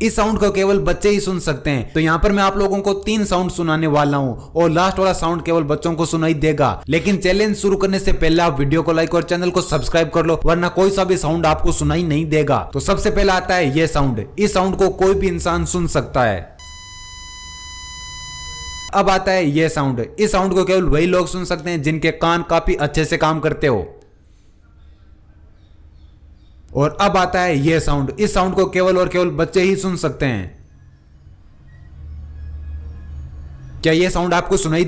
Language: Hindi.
इस साउंड को केवल बच्चे ही सुन सकते हैं। तो यहाँ पर मैं आप लोगों को 3 साउंड सुनाने वाला हूँ और लास्ट वाला साउंड केवल बच्चों को सुनाई देगा। लेकिन चैलेंज शुरू करने से पहले आप वीडियो को लाइक और चैनल को सब्सक्राइब कर लो, वरना कोई सा भी साउंड आपको सुनाई नहीं देगा। तो सबसे पहला आता है ये साउंड। इस साउंड को कोई भी इंसान सुन सकता है। अब आता है ये साउंड। इस साउंड को केवल वही लोग सुन सकते हैं जिनके कान काफी अच्छे से काम करते हो। और अब आता है ये साउंड। इस साउंड को केवल और केवल बच्चे ही सुन सकते हैं। क्या ये साउंड आपको सुनाई